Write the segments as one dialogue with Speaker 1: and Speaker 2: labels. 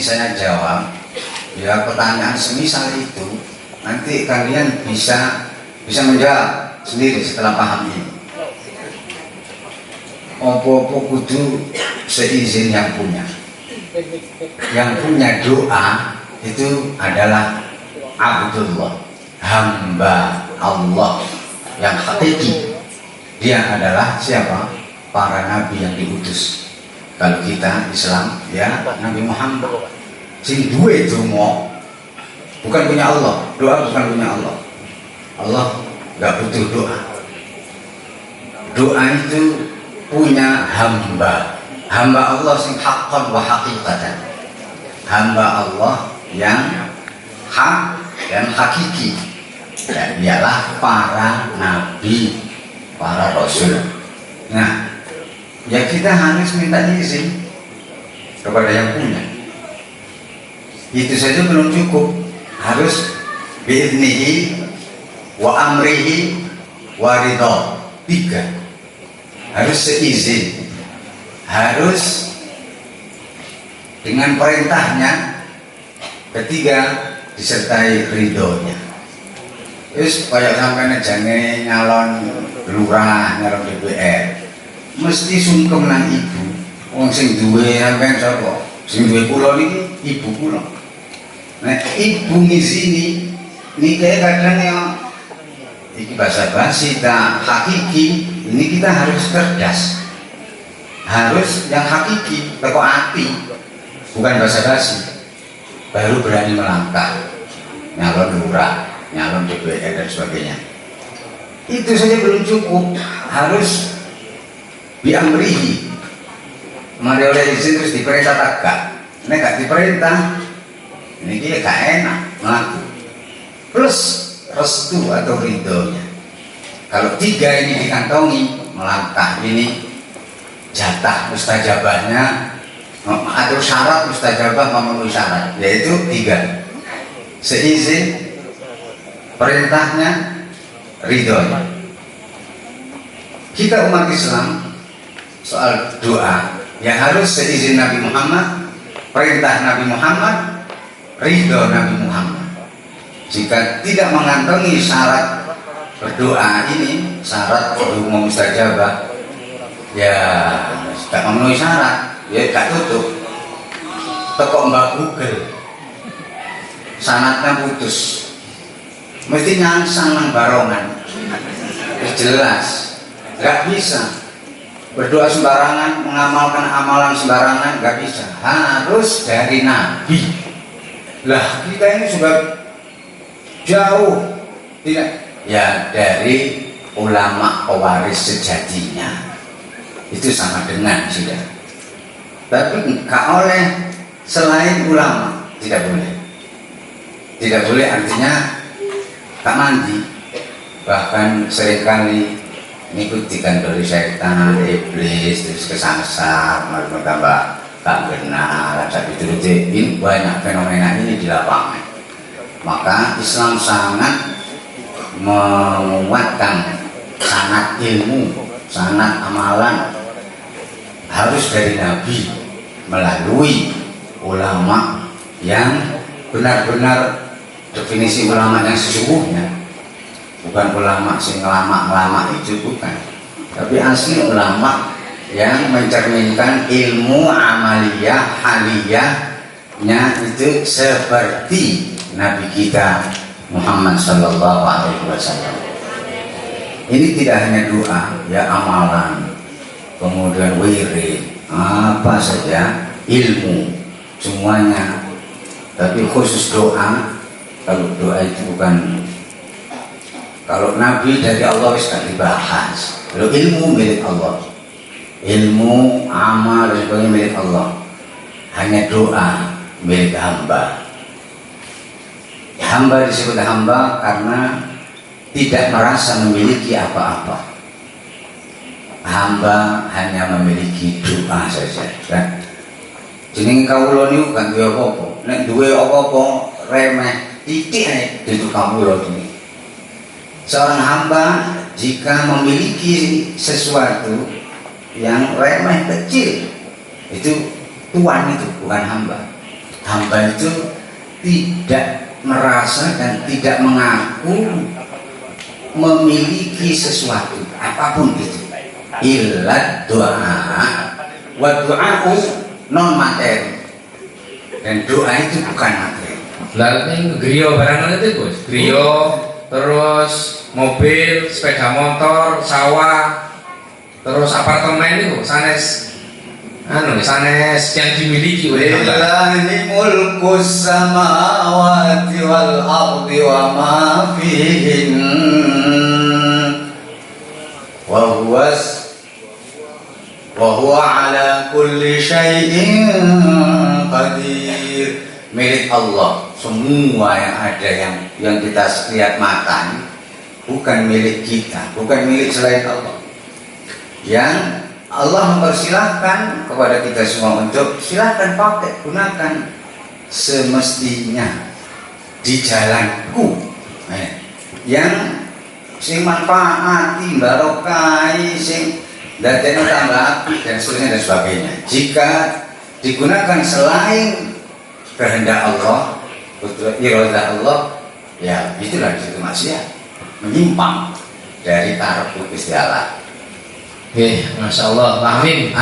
Speaker 1: saya jawab, ya pertanyaan semisal itu nanti kalian bisa menjawab sendiri setelah paham ini. Opo-opo kudu seizin yang punya. Yang punya doa itu adalah Abdullah, hamba Allah yang hakiki. Dia adalah siapa? Para nabi yang diutus. Kalau kita Islam ya Nabi Muhammad. Sing duwe donga bukan punya Allah, doa bukan punya Allah. Allah nggak butuh doa. Doa itu punya hamba. Hamba Allah sing haqqan wa haqiqatan. Hamba Allah yang hak dan hakiki. Dan ialah para nabi, para rasul. Nah, ya kita harus minta izin kepada yang punya. Itu saja belum cukup. Harus bi'idnihi wa amrihi wa ridha. 3. Harus seizin. Harus dengan perintahnya. 4, disertai ridhonya. Terus kayak sampai jange nyalon lurah, nyalon DPR, mesti sungkem nang ibu. Wong sing duwe sampean sapa? Sing duwe kula niki ibu kula. Nek ibu ngizini niki kadang ya iki basa-basi ta hakiki, ini kita harus cerdas. Harus yang hakiki, teko ati, bukan basa-basi. Baru berani melangkah, nyalon lurah, nyalon DPR dan sebagainya. Itu saja belum cukup, harus diamrihi. Mari oleh izin terus diperintah tak? Ini gak diperintah, ini dia gak enak melaku. Plus restu atau ridhonya. Kalau 3 ini dikantongi, melangkah ini jatah mustajabahnya atau syarat mustajabah memenuhi syarat, yaitu 3. Seizin, perintahnya, ridhonya. Kita umat Islam soal doa yang harus seizin Nabi Muhammad, perintah Nabi Muhammad, ridho Nabi Muhammad. Jika tidak mengantongi syarat berdoa ini, syarat umum mustajabah, ya tidak memenuhi syarat, ya gak tutup. Teko mbak Google, syaratnya putus. Mesti nyangsang nang barongan. Jelas, nggak bisa berdoa sembarangan, mengamalkan amalan sembarangan, nggak bisa. Harus dari Nabi. Lah kita ini sudah jauh, tidak? Ya dari ulama pewaris sejatinya. Itu sama dengan sudah. Tapi nggak oleh selain ulama, tidak boleh. Tidak boleh artinya tak mandi, bahkan seringkali ngikut dikandori setan, iblis, terus kesangsar, malah tambah tak kenal, tak dituruti. Ini banyak fenomena ini di lapangan. Maka Islam sangat menguatkan sanad ilmu, sanad amalan harus dari Nabi melalui ulama yang benar-benar definisi ulama yang sesungguhnya, bukan ulama sing ngelama-ngelama itu, bukan, tapi asli ulama yang mencerminkan ilmu amaliyah haliyahnya itu seperti Nabi kita Muhammad Sallallahu Alaihi Wasallam. Ini tidak hanya doa, ya amalan, kemudian wirid, apa saja, ilmu, semuanya. Tapi khusus doa, kalau doa itu bukan, kalau Nabi dari Allah bisa dibahas. Kalau ilmu milik Allah, ilmu, amal dan sebagainya milik Allah. Hanya doa milik hamba. Hamba disebut hamba karena tidak merasa memiliki apa-apa. Hamba hanya memiliki doa saja, kan? Jeneng kawula niku kan duwe apa-apa. Nek duwe apa-apa remeh titik ae itu kawula ini. Seorang hamba jika memiliki sesuatu yang remeh kecil, itu tuan, itu bukan hamba. hamba itu tidak merasa dan tidak mengaku memiliki sesuatu apapun itu, illa doa wa doa'u non materi, dan doa itu bukan materi.
Speaker 2: Lalu griyo barang itu Bos, griyo terus mobil, sepeda motor, sawah, terus apartemen itu sanes sanes yang dimiliki oleh
Speaker 1: lillahi mulkus samawati wal ardi wa ma fihin wa huwa ala kulli syai'in qadir. Milik Allah semua yang ada, yang kita lihat mata ini bukan milik kita, bukan milik selain Allah. Yang Allah mempersilahkan kepada kita semua untuk silahkan pakai, gunakan semestinya di jalanku, yang sing manfaati barokai, sing dadekno tambah api dan seterusnya dan sebagainya. Jika digunakan selain kehendak Allah, iradah Allah, ya itulah disitu maksiat, menyimpang dari taraf Gusti Allah.
Speaker 2: Masya Allah, amin.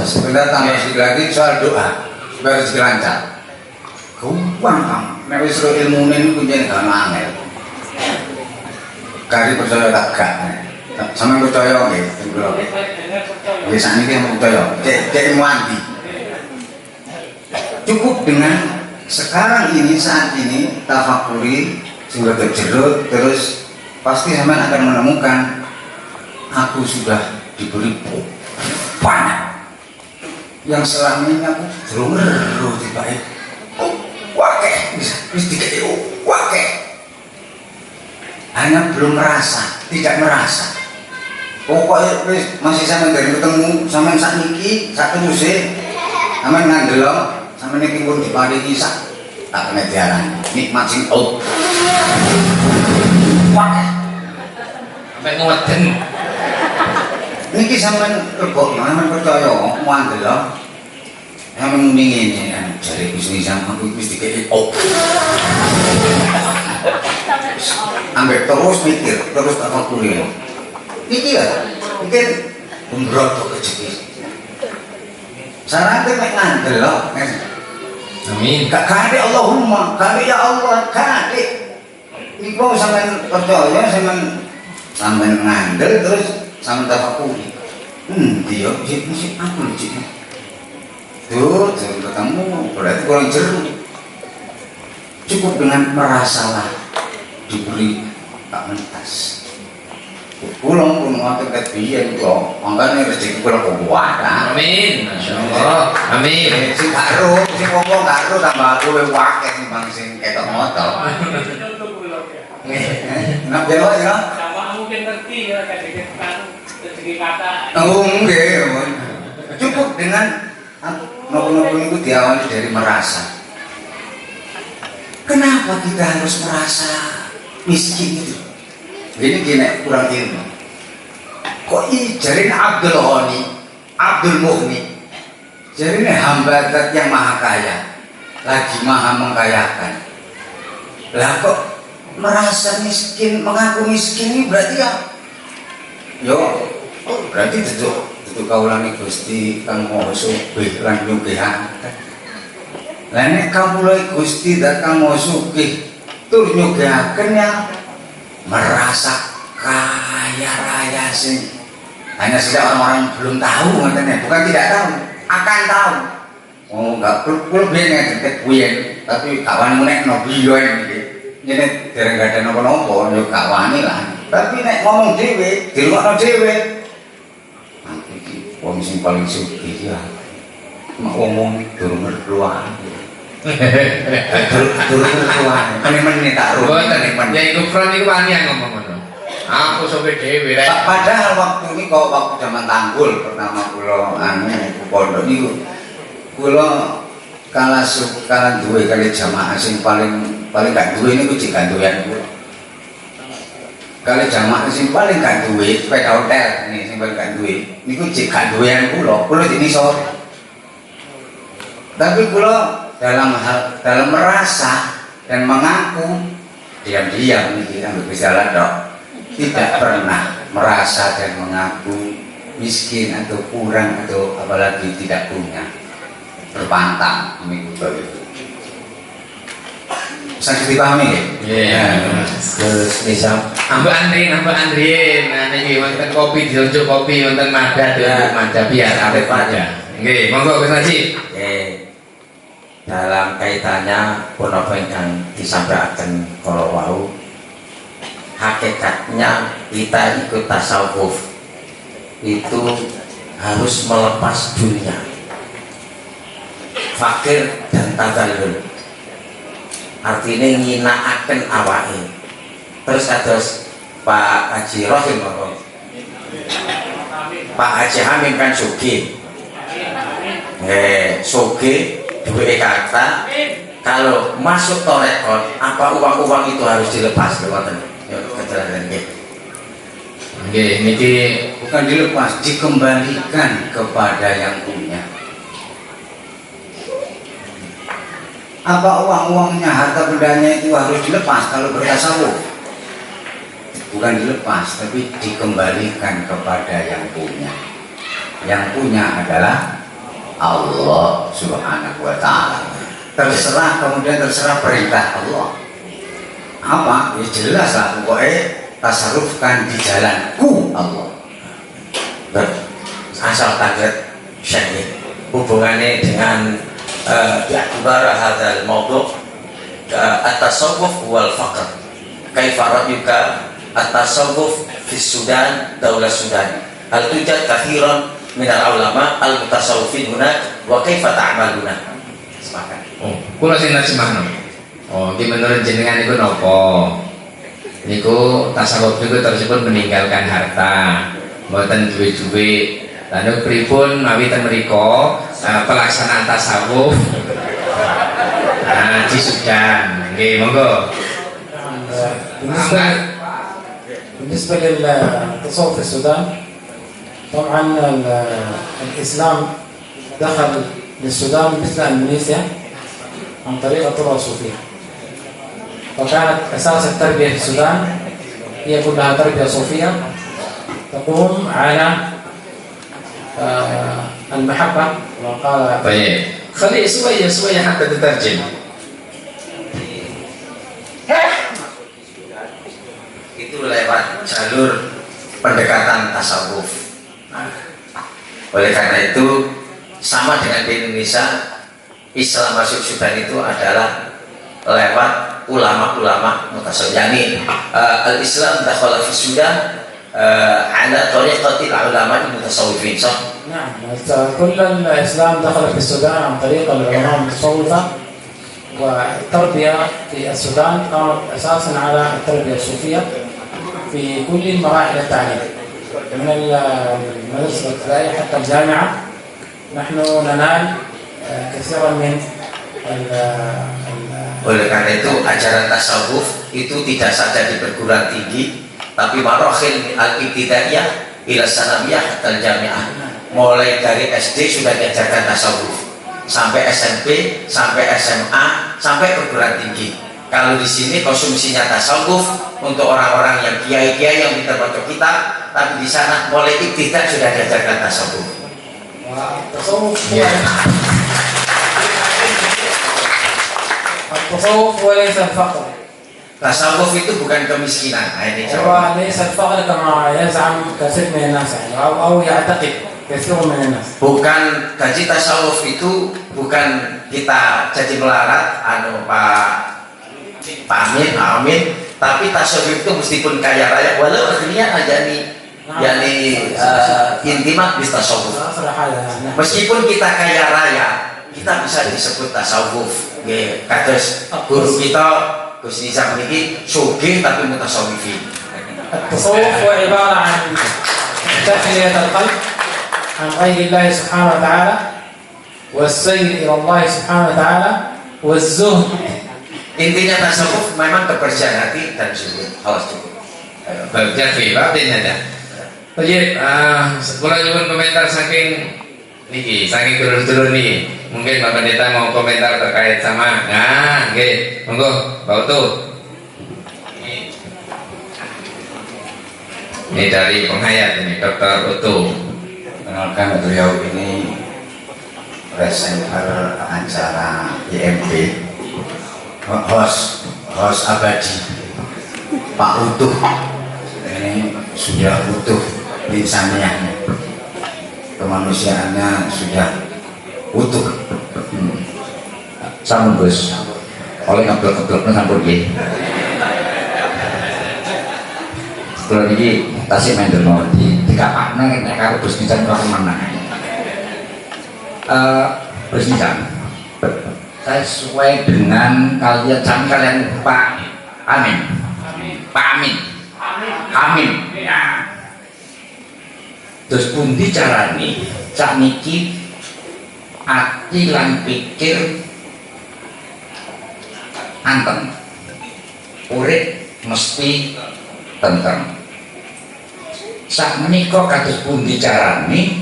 Speaker 1: Sebentar tambah sedikit lagi soal doa supaya rezeki lancar. Gampang kamu, nek wis ro ilmune niku jenenge gak angel. Kali percaya tak gak. Sampeyan percaya nggih, kula. Wis sakniki percaya, cek muanti. Cukup dengan sekarang ini, saat ini tafakuri sehingga terjerut, terus pasti sampean akan menemukan aku sudah diberi banyak yang selama ini aku belum ngeruh dibaik wakeh bisa dikit wakeh, hanya belum merasa, tidak merasa. Pokoknya masih sama dari ketemu sama sak niki sak terusé sama ngandelo sama niki pun diparingi sak tak kena diarani nikmat sing out wakeh
Speaker 2: sampai ngeweden.
Speaker 1: Niki sampean rebok, sampean percaya muandel lho. Sampeyan muni ngene, jare Gusti sampean kuwi wis dikeki ambek terus mikir, terus tafakuri. Iki ya, mungkin umroh rezeki. Sarate mek ngandel lho.
Speaker 2: Amin.
Speaker 1: Kade Allahumma, kade ya Allah, kade. Niku sampean percaya, sampean ngandel terus sama tafakuri. Dia masih aku lucu. Tuh, ketemu berarti kurang jeruk. Cukup dengan merasalah diberi tak mentas. Pulang pun waktu kebiyen kok, makanya rezeki kula kuat.
Speaker 2: Amin. Masya Allah. Amin.
Speaker 1: Sing karo, sing ngomong karo tambah kowe wakeh timbang sing ketok motor. Nak belok ya?
Speaker 3: Mungkin ngerti ya rezeki kata.
Speaker 1: Oh enggak, cukup dengan nopo-nopo itu diawali dari merasa. Kenapa kita harus merasa miskin itu? Ini gini kurang ilmu. Kok jarin Abdul Ghani, Abdul Mughni, jarin hamba zat yang maha kaya, lagi maha mengkayakan. Lah kok merasa miskin, mengaku miskin ini berarti ya, berarti itu kaulane Gusti kang Maha Sugih lan nyugihaken. Lah nek kawula Gusti dat kang Maha Sugih tur nyugihaken ya merasa kaya raya sing hanya saja orang-orang belum tahu katanya, bukan tidak tahu, akan tahu. Oh enggak perlu bene detek kuyen, tapi kawan nek nobiyen iki. Jadi dereng gak ada nopo-nopo, yo gak wani lah. Tapi nek ngomong dhewe, dirungokno dhewe. Aku iki wong sing paling sugih ya. Mak ngomong durung mertua. Durung mertua. Meneh-meneh tak ro.
Speaker 2: Mboten, ya iku front iku wani ngomong ngono. Aku sope dhewe rek.
Speaker 1: Padahal waktu ini kok waktu zaman Tanggul pertama kula pondok niku. Kula kala duwe kali jamaah sing paling gak duwe niku jek gandoyan kula. Kali jamaah sing paling gak duwe sepeda hotel nih sing paling gak duwe niku jek gandoyan kula jadi sore. Tapi kula dalam merasa dan mengaku diam-diam ini kan berbicara dok, tidak pernah merasa dan mengaku miskin atau kurang atau apalagi tidak punya, berpantang mengikuti itu. Bisa dipahami ya?
Speaker 2: Terus bisa ambak Andrin, nah ini wonten kopi diunjuk kopi wonten Mada diunjuk Mada biar awet aja. Nggih, monggo Gus Haji.
Speaker 4: Dalam kaitannya pun apa yang disampaikan kalau wau, hakikatnya kita ikut tasawuf itu harus melepas dunia, fakir dan tadallul. Artinya nginaaken awake. Terus kados Pak Haji Rohim, Pak Haji Hamim kan sugih, sugih duwe kata kalau masuk torekot apa uang-uang itu harus dilepas lewatan kejelasan
Speaker 2: Nggih, niki
Speaker 1: Bukan dilepas, dikembalikan kepada yang punya. Apa uang-uangnya, harta bendanya itu harus dilepas kalau bertasawuf? Bukan dilepas, tapi dikembalikan kepada yang punya. Yang punya adalah Allah Subhanahu wa ta'ala. Kemudian terserah perintah Allah. Apa? Ya jelas lah, pokoknya tasarrufkan di jalanku Allah.
Speaker 4: Asal target syahid hubungannya dengan bi'tibara hadzal mawdu' at-tasawwuf wal faqr. Kaifa ra'yuka at-tasawwuf fi Sudan, daulah Sudan? Hal tujad kathiran min al-ulama al-mutasawwifin hunak wa kaifa ta'maluna? Sepakat.
Speaker 2: Kula sing nerjemahno. Iki menurut jenengan niku napa? Niku tasawuf niku tersebut meninggalkan harta, mboten duwe-duwe. Lalu pripun mawi ten mriko pelaksanaan tasawuf di Sudan. Nggih, monggo.
Speaker 5: بالنسبة للتصوف في السودان، طبعا الإسلام دخل للسودان مثل إندونيسيا عن طريق الطرق الصوفية، وكانت أساس التربية في السودان هي كلها تربية صوفية تقوم على المحبة. وقال
Speaker 2: طيب خلي شوية حتى تترجم.
Speaker 4: Itu lewat jalur pendekatan tasawuf. Oleh karena itu sama dengan di Indonesia, Islam masuk Sudan itu adalah lewat ulama-ulama mutasawwif. Yani al-Islam dakhala fi Sudan ala tariqati al-ulama al-mutasawwifin.
Speaker 5: نعم، كل الإسلام دخل في السودان عن طريق العلماء المتصوفة، والتربية في السودان قامت أساسا على التربية الصوفية في كل مراحل التعليم، من المدرسة الابتدائية حتى الجامعة. نحن ننال كثيرا من
Speaker 4: Oleh karena itu ajaran tasawuf itu tidak saja di perguruan tinggi, tapi marohil al-ibtidaiyah ila sanawiyah hatta jami'ah. Mulai dari SD sudah diajarkan tasawuf, sampai SMP, sampai SMA, sampai perguruan tinggi. Kalau di sini konsumsinya tasawuf untuk orang-orang yang kiai-kiai yang pintar baca kitab, tapi di sana mulai ibtidah sudah diajarkan tasawuf.
Speaker 5: التصوف وليس الفقر.
Speaker 4: Tasawuf itu bukan kemiskinan. Ini
Speaker 5: هو ليس الفقر كما يزعم كثير من الناس أو يعتقد كثير من الناس.
Speaker 4: Bukan gaji tasawuf itu bukan kita jadi melarat Pak Amin, tapi tasawuf itu meskipun kaya raya walau akhirnya aja nih intimat bis tasawuf. Meskipun kita kaya raya, kita bisa disebut tasawuf. Kados guru kita Gus Nizam ini sugih tapi mutasawwifin.
Speaker 5: التصوف هو عبارة عن تخلية القلب عن غير الله سبحانه وتعالى، والسير إلى الله سبحانه وتعالى، والزهد.
Speaker 4: Intinya tasawuf memang kebersihan hati dan zuhud. Awas cukup.
Speaker 2: Berjanji, batin ada. Jadi, kula nyuwun komentar saking niki, saking dulur-dulur niki. mungkin Pak Pendeta mau komentar terkait sama. Nah, oke, monggo, Pak Utuh. Ini dari penghayat ini, Dr. Utuh.
Speaker 1: Kenalkan beliau ini presenter acara IMB, host abadi Pak Utuh. Ini sudah utuh insaniahnya, kemanusiaannya sudah utuh.
Speaker 6: Sampun Gus. Oleh ngeblok-ngebloknya sampun nggih. Kula niki tasih mendel mawon dikapakno nek karo Gus Nican kula menang. Gus Nican. Saya sesuai dengan kalian Pak Amin. Pak Amin. Amin. Ya. Terus pundi carane sakniki ati lan pikir anteng, urip mesti tentrem. Sakmenika kados pundi carane?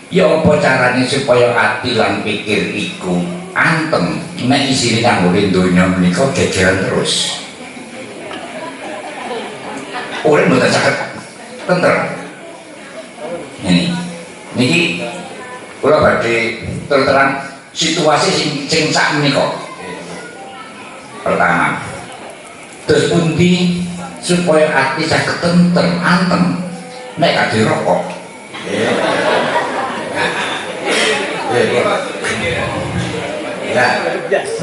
Speaker 6: Ya apa carane supaya ati lan pikir iku anteng nek isine kanggo donya menika gegeran terus. Urip mboten saged tentrem. Niki kula badhe terus terang situasi sing sak menika. Pertama, terus pundi supaya ati saged tentrem anteng nek kadhe rokok.
Speaker 1: Ya,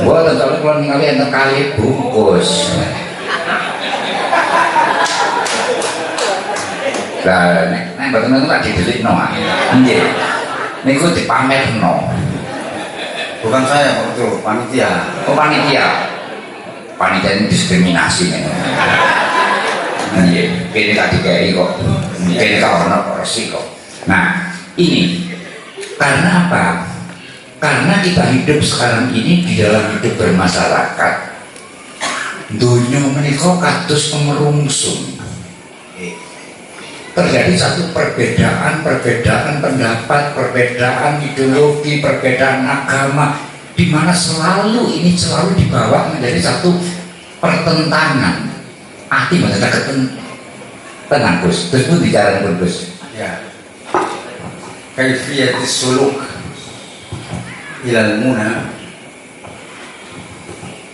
Speaker 6: Mboten to kula ningali enten kali bungkus. Lah nek mboten ngono tak didelikno. Nggih. Niku dipamerno.
Speaker 1: bukan saya Pak Utuh, panitia.
Speaker 6: Oh panitia. Panitia ini diskriminasi nih. Nggih, kene tak dikai kok. Kene tak ono porsi kok. Nah, ini karena apa? Karena kita hidup sekarang ini di dalam hidup bermasyarakat, dunia menika kados pemerungsung. Terjadi satu perbedaan pendapat, perbedaan ideologi, perbedaan agama, di mana selalu dibawa menjadi satu pertentangan. Ati mboten saged tenang Gus. Terus pun bicara Gus.
Speaker 1: Ya. Kaifiyatus suluk ilal muna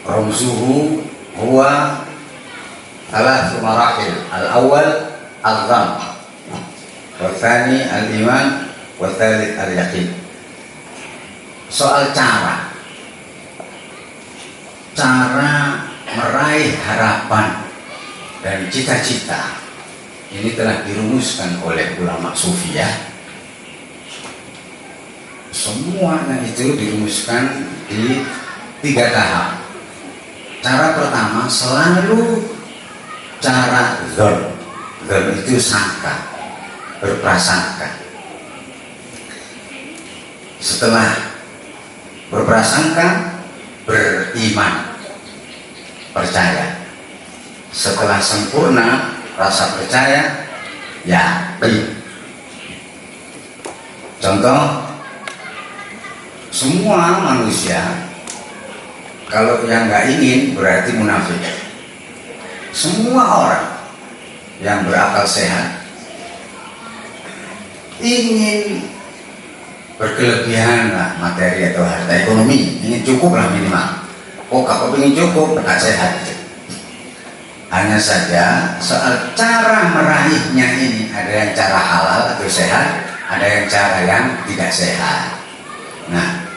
Speaker 1: ramzuhu huwa thalath marahil. Al-awwal al-dhann, wa tsani al-iman, wa tsalits al-yaqin. Soal cara meraih harapan dan cita-cita ini telah dirumuskan oleh ulama sufiyah. Semuanya itu dirumuskan di 3 tahap. Cara pertama selalu cara dzon. Dzon itu sangka, berprasangka. Setelah berprasangka, beriman, percaya. Setelah sempurna rasa percaya, yakin. Contoh, semua manusia kalau yang nggak ingin berarti munafik. Semua orang yang berakal sehat ingin berkelebihan lah materi atau harta ekonomi, ini cukup lah minimal. Oh kalau ingin cukup nggak sehat. Hanya saja soal cara meraihnya ini ada yang cara halal atau sehat, ada yang cara yang tidak sehat. Nah,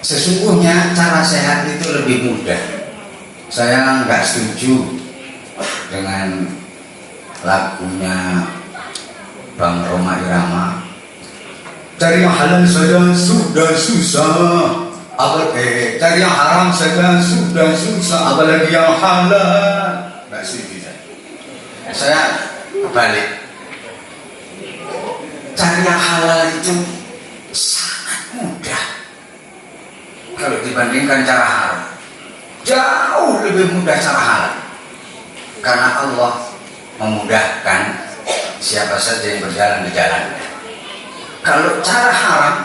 Speaker 1: sesungguhnya cara sehat itu lebih mudah. Saya nggak setuju dengan lagunya Bang Roma Irama. Cari yang halal saja sudah susah, cari yang haram saja sudah susah, apalagi yang halal. Nggak setuju saya kebalik. Cari yang halal itu sangat mudah kalau dibandingkan cara haram. Jauh lebih mudah cara halal karena Allah memudahkan siapa saja yang berjalan di jalannya. Kalau cara haram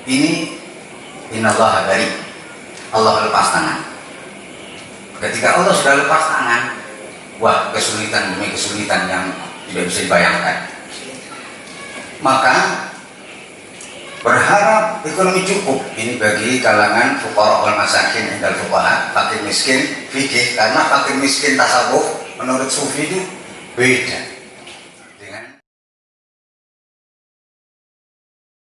Speaker 1: ini Innallaha bari. Allah lepas tangan. Ketika Allah sudah lepas tangan, wah, kesulitan demi kesulitan yang tidak bisa dibayangkan. Maka berharap ekonomi cukup ini bagi kalangan fuqara wal masakin indal fuqaha, fakir miskin fikih, karena fakir miskin tasawuf menurut sufi itu beda.